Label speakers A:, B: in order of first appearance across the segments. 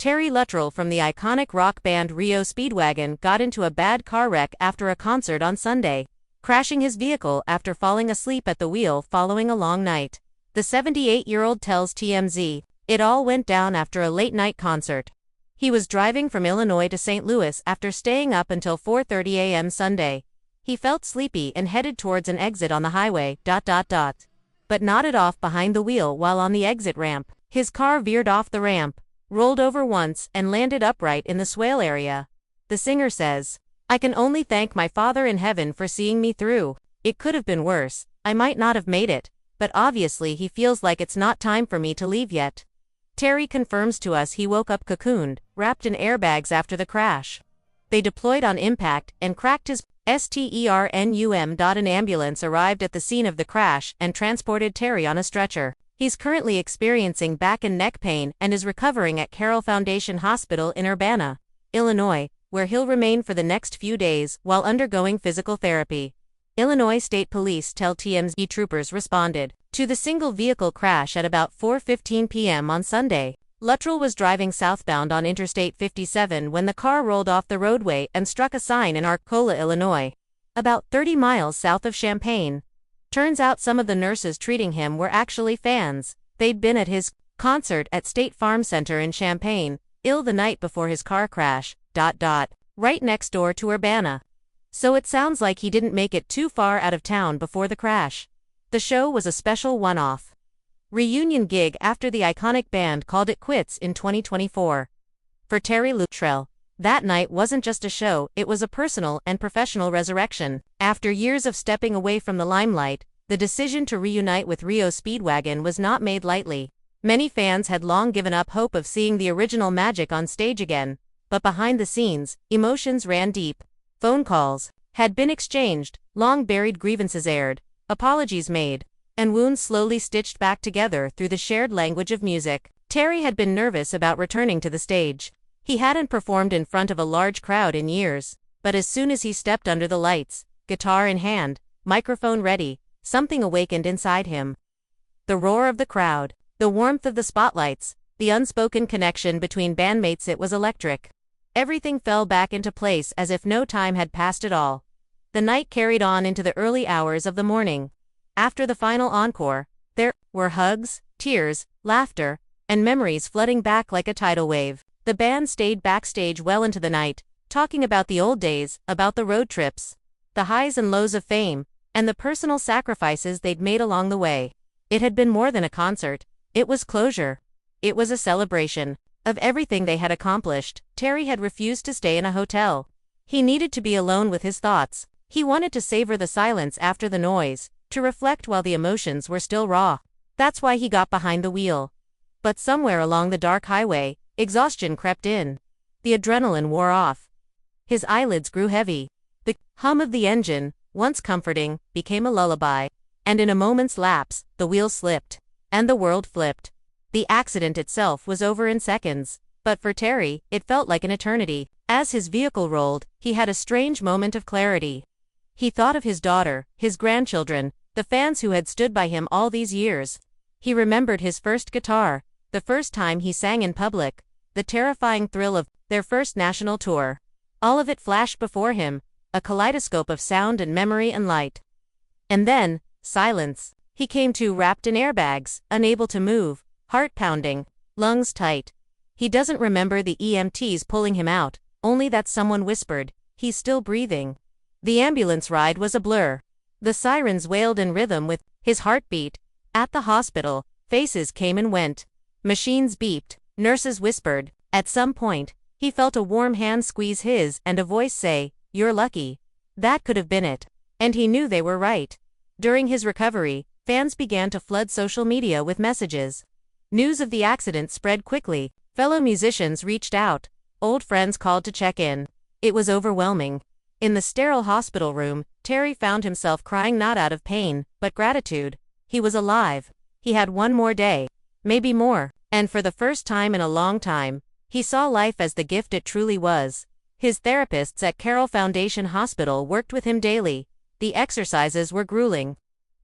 A: Terry Luttrell from the iconic rock band REO Speedwagon got into a bad car wreck after a concert on Sunday, crashing his vehicle after falling asleep at the wheel following a long night. The 78-year-old tells TMZ, "It all went down after a late-night concert. He was driving from Illinois to St. Louis after staying up until 4:30 a.m. Sunday. He felt sleepy and headed towards an exit on the highway, but nodded off behind the wheel while on the exit ramp. His car veered off the ramp, rolled over once and landed upright in the swale area." The singer says, "I can only thank my Father in heaven for seeing me through. It could have been worse. I might not have made it, but obviously he feels like it's not time for me to leave yet." Terry confirms to us he woke up cocooned, wrapped in airbags after the crash. They deployed on impact and cracked his sternum. An ambulance arrived at the scene of the crash and transported Terry on a stretcher. He's currently experiencing back and neck pain and is recovering at Carroll Foundation Hospital in Urbana, Illinois, where he'll remain for the next few days while undergoing physical therapy. Illinois State Police tell TMZ troopers responded to the single-vehicle crash at about 4:15 p.m. on Sunday. Luttrell was driving southbound on Interstate 57 when the car rolled off the roadway and struck a sign in Arcola, Illinois, about 30 miles south of Champaign. Turns out some of the nurses treating him were actually fans. They'd been at his concert at State Farm Center in Champaign, Ill the night before his car crash, right next door to Urbana. So it sounds like he didn't make it too far out of town before the crash. The show was a special one-off reunion gig after the iconic band called it quits in 2024. For Terry Luttrell, that night wasn't just a show, it was a personal and professional resurrection. After years of stepping away from the limelight, the decision to reunite with REO Speedwagon was not made lightly. Many fans had long given up hope of seeing the original magic on stage again, but behind the scenes, emotions ran deep. Phone calls had been exchanged, long-buried grievances aired, apologies made, and wounds slowly stitched back together through the shared language of music. Terry had been nervous about returning to the stage. He hadn't performed in front of a large crowd in years, but as soon as he stepped under the lights, guitar in hand, microphone ready, something awakened inside him. The roar of the crowd, the warmth of the spotlights, the unspoken connection between bandmates, it was electric. Everything fell back into place as if no time had passed at all. The night carried on into the early hours of the morning. After the final encore, there were hugs, tears, laughter, and memories flooding back like a tidal wave. The band stayed backstage well into the night, talking about the old days, about the road trips, the highs and lows of fame, and the personal sacrifices they'd made along the way. It had been more than a concert. It was closure. It was a celebration of everything they had accomplished. Terry had refused to stay in a hotel. He needed to be alone with his thoughts. He wanted to savor the silence after the noise, to reflect while the emotions were still raw. That's why he got behind the wheel. But somewhere along the dark highway, exhaustion crept in. The adrenaline wore off. His eyelids grew heavy. The hum of the engine, once comforting, became a lullaby. And in a moment's lapse, the wheel slipped. And the world flipped. The accident itself was over in seconds. But for Terry, it felt like an eternity. As his vehicle rolled, he had a strange moment of clarity. He thought of his daughter, his grandchildren, the fans who had stood by him all these years. He remembered his first guitar, the first time he sang in public, the terrifying thrill of their first national tour. All of it flashed before him, a kaleidoscope of sound and memory and light. And then, silence. He came to wrapped in airbags, unable to move, heart pounding, lungs tight. He doesn't remember the EMTs pulling him out, only that someone whispered, "He's still breathing." The ambulance ride was a blur. The sirens wailed in rhythm with his heartbeat. At the hospital, faces came and went. Machines beeped, nurses whispered. At some point, he felt a warm hand squeeze his and a voice say, "You're lucky." That could have been it. And he knew they were right. During his recovery, fans began to flood social media with messages. News of the accident spread quickly. Fellow musicians reached out. Old friends called to check in. It was overwhelming. In the sterile hospital room, Terry found himself crying not out of pain, but gratitude. He was alive. He had one more day. Maybe more. And for the first time in a long time, he saw life as the gift it truly was. His therapists at Carroll Foundation Hospital worked with him daily. The exercises were grueling.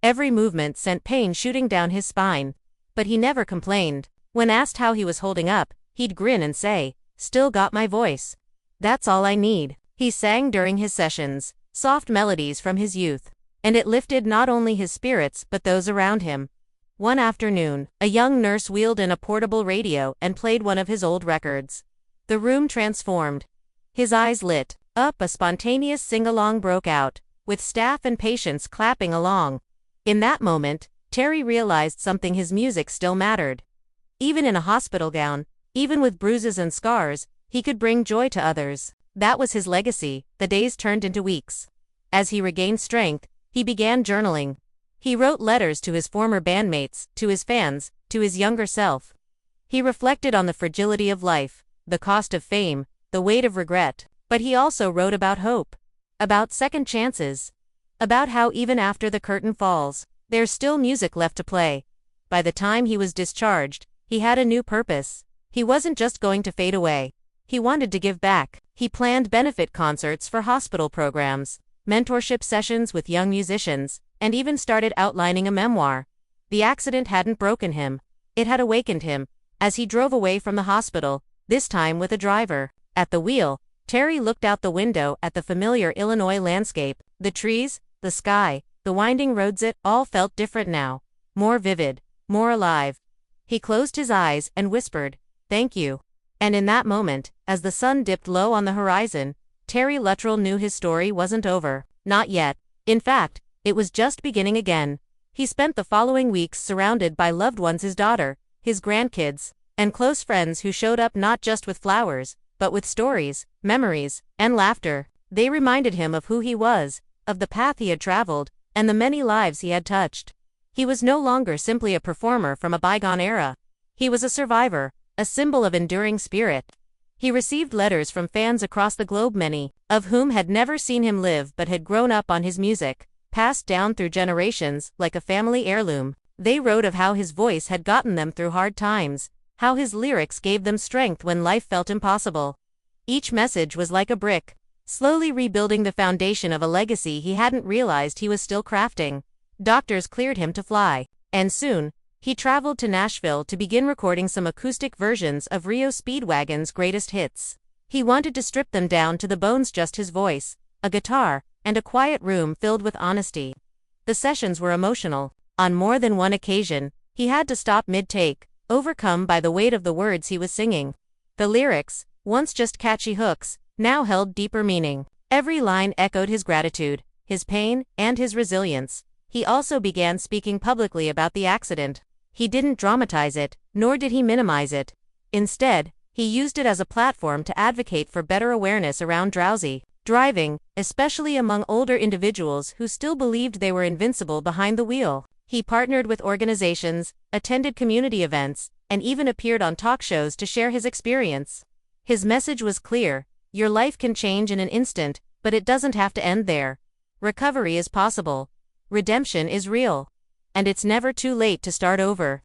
A: Every movement sent pain shooting down his spine. But he never complained. When asked how he was holding up, he'd grin and say, "Still got my voice. That's all I need." He sang during his sessions, soft melodies from his youth, and it lifted not only his spirits but those around him. One afternoon, a young nurse wheeled in a portable radio and played one of his old records. The room transformed. His eyes lit up, a spontaneous sing-along broke out, with staff and patients clapping along. In that moment, Terry realized something: his music still mattered. Even in a hospital gown, even with bruises and scars, he could bring joy to others. That was his legacy. The days turned into weeks. As he regained strength, he began journaling. He wrote letters to his former bandmates, to his fans, to his younger self. He reflected on the fragility of life, the cost of fame, the weight of regret. But he also wrote about hope, about second chances, about how even after the curtain falls, there's still music left to play. By the time he was discharged, he had a new purpose. He wasn't just going to fade away. He wanted to give back. He planned benefit concerts for hospital programs, mentorship sessions with young musicians, and even started outlining a memoir. The accident hadn't broken him. It had awakened him. As he drove away from the hospital, this time with a driver at the wheel, Terry looked out the window at the familiar Illinois landscape. The trees, the sky, the winding roads, it all felt different now. More vivid, more alive. He closed his eyes and whispered, "Thank you." And in that moment, as the sun dipped low on the horizon, Terry Luttrell knew his story wasn't over. Not yet. In fact, it was just beginning again. He spent the following weeks surrounded by loved ones, his daughter, his grandkids, and close friends who showed up not just with flowers, but with stories, memories, and laughter. They reminded him of who he was, of the path he had traveled, and the many lives he had touched. He was no longer simply a performer from a bygone era. He was a survivor, a symbol of enduring spirit. He received letters from fans across the globe, many of whom had never seen him live but had grown up on his music, passed down through generations like a family heirloom. They wrote of how his voice had gotten them through hard times, how his lyrics gave them strength when life felt impossible. Each message was like a brick, slowly rebuilding the foundation of a legacy he hadn't realized he was still crafting. Doctors cleared him to fly, and soon, he traveled to Nashville to begin recording some acoustic versions of REO Speedwagon's greatest hits. He wanted to strip them down to the bones, just his voice, a guitar, and a quiet room filled with honesty. The sessions were emotional. On more than one occasion, he had to stop mid-take, overcome by the weight of the words he was singing. The lyrics, once just catchy hooks, now held deeper meaning. Every line echoed his gratitude, his pain, and his resilience. He also began speaking publicly about the accident. He didn't dramatize it, nor did he minimize it. Instead, he used it as a platform to advocate for better awareness around drowsy driving, especially among older individuals who still believed they were invincible behind the wheel. He partnered with organizations, attended community events, and even appeared on talk shows to share his experience. His message was clear: your life can change in an instant, but it doesn't have to end there. Recovery is possible. Redemption is real. And it's never too late to start over.